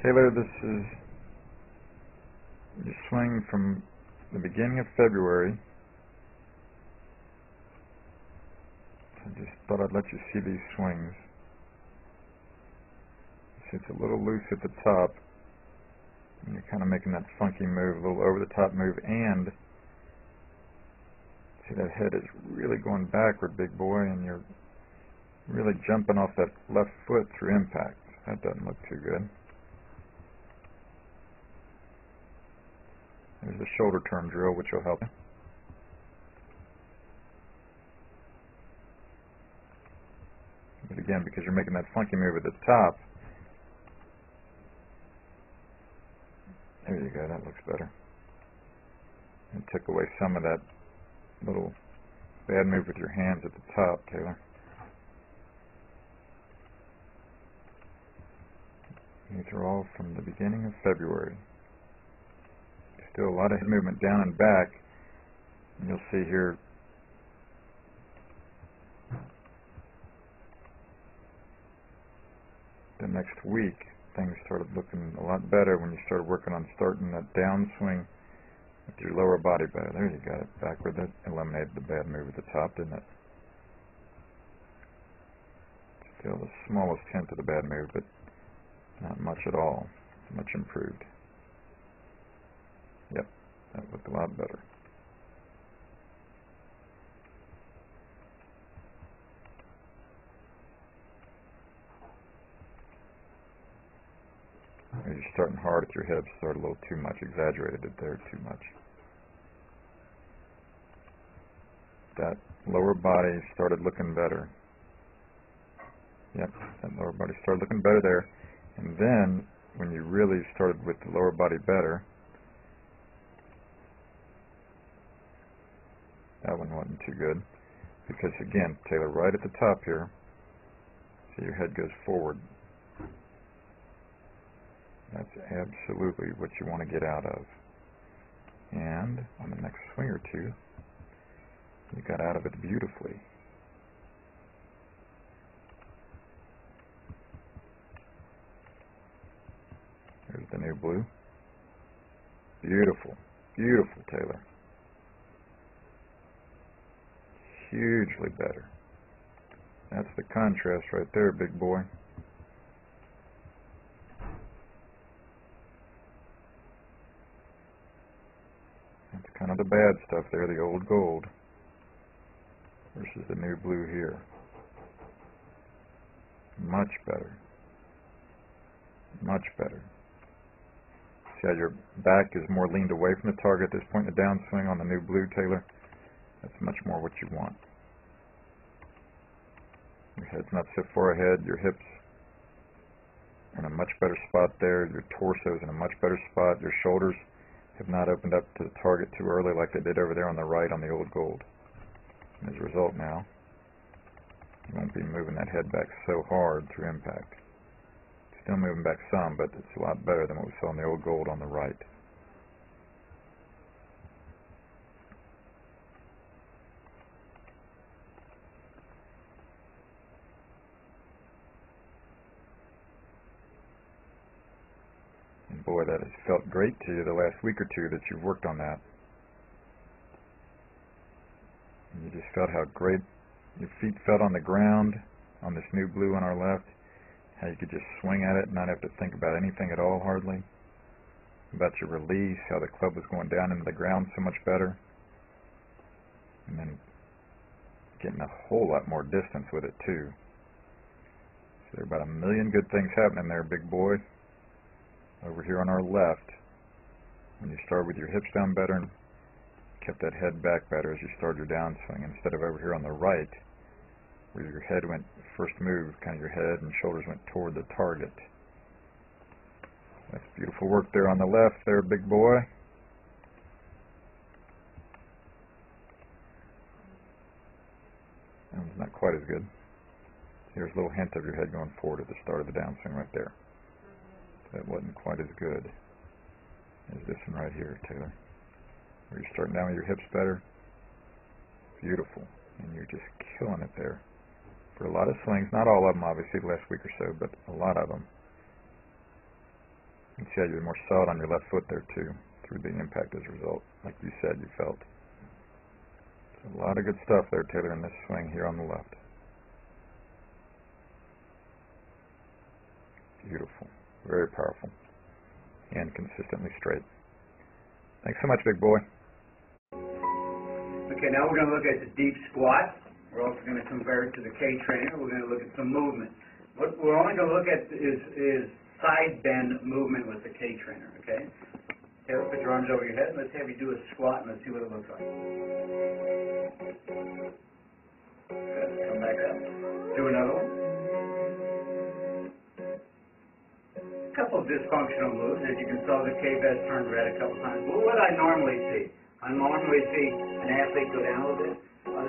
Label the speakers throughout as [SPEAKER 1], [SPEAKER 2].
[SPEAKER 1] Taylor, this is your swing from the beginning of February. I just thought I'd let you see these swings. See, it's a little loose at the top, and you're kind of making that funky move, a little over-the-top move, and see that head is really going backward, big boy, and you're really jumping off that left foot through impact. That doesn't look too good. There's the shoulder turn drill, which will help you. But again, because you're making that funky move at the top, there you go, that looks better. And took away some of that little bad move with your hands at the top, Taylor. These are all from the beginning of February. Still a lot of head movement down and back. And you'll see here the next week things started looking a lot better when you started working on starting that downswing with your lower body better. There you got it, backward. That eliminated the bad move at the top, didn't it? Still the smallest hint of the bad move, but not much at all. Much improved. Yep, that looked a lot better. You're starting hard at your hips, started a little too much, exaggerated it there too much. That lower body started looking better. Yep, that lower body started looking better there. And then, when you really started with the lower body better, that one wasn't too good. Because again, Taylor, right at the top here, see your head goes forward. That's absolutely what you want to get out of. And on the next swing or two, you got out of it beautifully. There's the new blue. Beautiful. Beautiful, Taylor. Hugely better. That's the contrast right there, big boy. That's kind of the bad stuff there, the old gold, versus the new blue here. Much better. Much better. See how your back is more leaned away from the target at this point in the downswing on the new blue, Taylor? That's much more what you want. Your head's not so far ahead, your hips are in a much better spot there, your torso's in a much better spot, your shoulders have not opened up to the target too early like they did over there on the right on the old gold. And as a result now, you won't be moving that head back so hard through impact. Still moving back some, but it's a lot better than what we saw on the old gold on the right. And boy, that has felt great to you the last week or two that you've worked on that. And you just felt how great your feet felt on the ground on this new blue on our left. How you could just swing at it and not have to think about anything at all, hardly. About your release, how the club was going down into the ground so much better. And then getting a whole lot more distance with it, too. So there are about a million good things happening there, big boy. Over here on our left, when you started with your hips down better and kept that head back better as you started your downswing, instead of over here on the right, where your head went, first move, kind of your head and shoulders went toward the target. That's beautiful work there on the left there, big boy. That one's not quite as good. Here's a little hint of your head going forward at the start of the downswing right there. That wasn't quite as good as this one right here, Taylor. Where you're starting down with your hips better. Beautiful. And you're just killing it there. For a lot of swings, not all of them obviously the last week or so, but a lot of them. You can see how you're more solid on your left foot there too, through the impact as a result, like you said you felt. So a lot of good stuff there, Taylor, in this swing here on the left. Beautiful. Very powerful. And consistently straight. Thanks so much, big boy.
[SPEAKER 2] Okay, now we're going to look at the deep squat. We're also going to convert to the K trainer. We're going to look at some movement. What we're only going to look at is side bend movement with the K trainer, okay? Taylor, put your arms over your head. Let's have you do a squat and let's see what it looks like. Good. Come back up. Do another one. A couple of dysfunctional moves. As you can see, the K-vest turned red a couple times. But what I normally see, I normally see an athlete go down a little bit.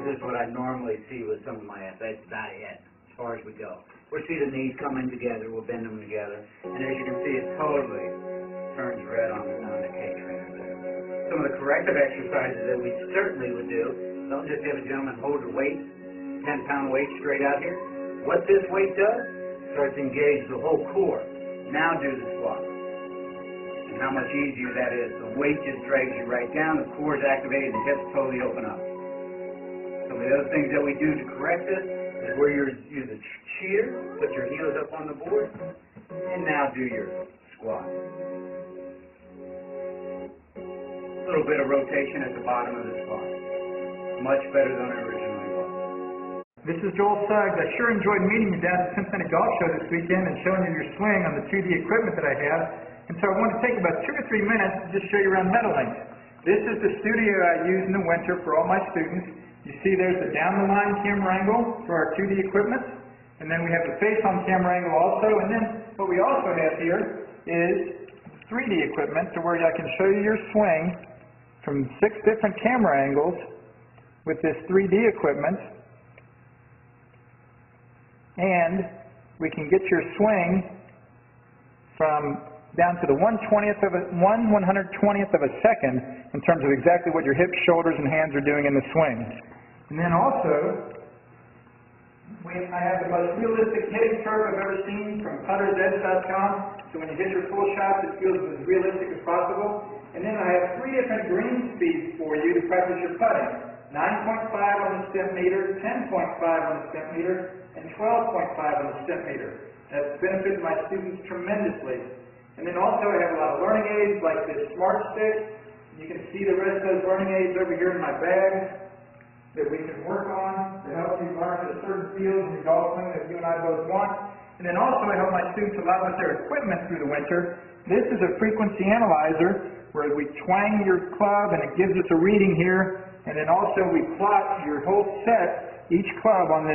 [SPEAKER 2] This is what I normally see with some of my athletes. That's about it, as far as we go. We'll see the knees coming together. We'll bend them together. And as you can see, it totally turns red on the K trainer there. Some of the corrective exercises that we certainly would do, don't just have a gentleman hold a weight, 10-pound weight straight out here. What this weight does, starts to engage the whole core. Now do the squat. And how much easier that is. The weight just drags you right down, the core is activated, the hips totally open up. Some of the other things that we do to correct this is where you're the cheater, put your heels up on the board, and now do your squat. A little bit of rotation at the bottom of the squat. Much better than it originally was.
[SPEAKER 3] This is Joel Suggs. I sure enjoyed meeting you down at the Cincinnati Golf Show this weekend and showing you your swing on the 2D equipment that I have. And so I want to take about 2 or 3 minutes to just show you around Meadowlink. This is the studio I use in the winter for all my students. You see there's the down-the-line camera angle for our 2D equipment. And then we have the face-on camera angle also. And then what we also have here is 3D equipment to where I can show you your swing from 6 different camera angles with this 3D equipment. And we can get your swing from down to the 1/120th of a second in terms of exactly what your hips, shoulders, and hands are doing in the swing. And then also, I have the most realistic hitting curve I've ever seen from puttersedge.com. So when you hit your full shots, it feels as realistic as possible. And then I have 3 different green speeds for you to practice your putting. 9.5 on the step meter, 10.5 on the step meter, and 12.5 on the step meter. That's benefited my students tremendously. And then also I have a lot of learning aids like this Smart Stick. You can see the rest of those learning aids over here in my bag that we can work on to help you learn at a certain field in your golf swing that you and I both want. And then also I help my students a lot with their equipment through the winter. This is a frequency analyzer where we twang your club and it gives us a reading here. And then also we plot your whole set, each club on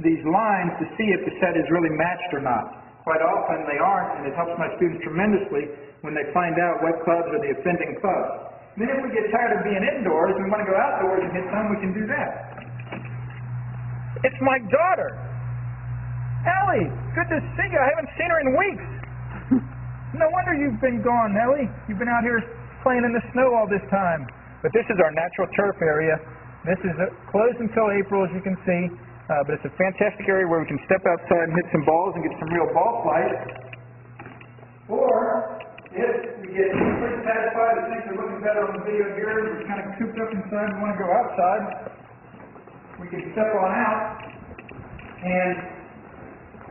[SPEAKER 3] these lines to see if the set is really matched or not. Quite often they aren't, and it helps my students tremendously when they find out what clubs are the offending clubs. And then if we get tired of being indoors and we want to go outdoors and hit some, we can do that. It's my daughter. Ellie, good to see you. I haven't seen her in weeks. No wonder you've been gone, Ellie. You've been out here playing in the snow all this time. But this is our natural turf area. This is closed until April, as you can see. But it's a fantastic area where we can step outside and hit some balls and get some real ball flight. Or, if we get pretty satisfied and things are looking better on the video here, we're kind of cooped up inside and want to go outside, we can step on out and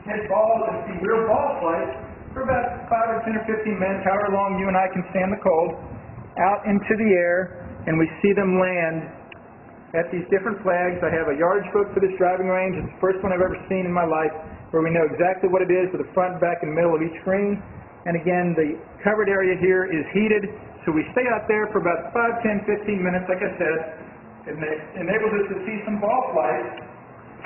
[SPEAKER 3] hit balls and see real ball flight for about 5 or 10 or 15 minutes, however long you and I can stand the cold, out into the air, and we see them land at these different flags. I have a yardage book for this driving range. It's the first one I've ever seen in my life where we know exactly what it is with the front, back, and middle of each green. And again, the covered area here is heated, so we stay out there for about 5, 10, 15 minutes, like I said. It enables us to see some ball flight,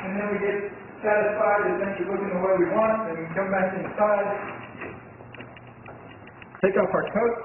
[SPEAKER 3] and then we get satisfied that things are looking the way we want, and we come back inside, take off our coat,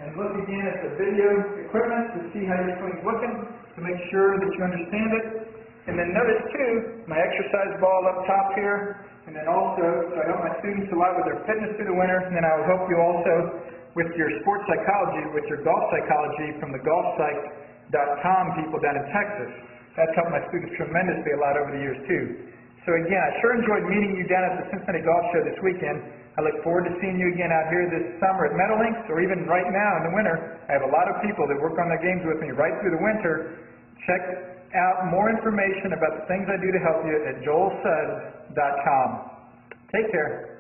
[SPEAKER 3] and look again at the video equipment to see how your swing's looking, to make sure that you understand it. And then notice too, my exercise ball up top here, and then also, so I help my students a lot with their fitness through the winter, and then I will help you also with your sports psychology, with your golf psychology from the golfpsych.com people down in Texas. That's helped my students tremendously a lot over the years too. So again, I sure enjoyed meeting you down at the Cincinnati Golf Show this weekend. I look forward to seeing you again out here this summer at Metalinks, or even right now in the winter. I have a lot of people that work on their games with me right through the winter. Check out more information about the things I do to help you at joelsuggs.com. Take care.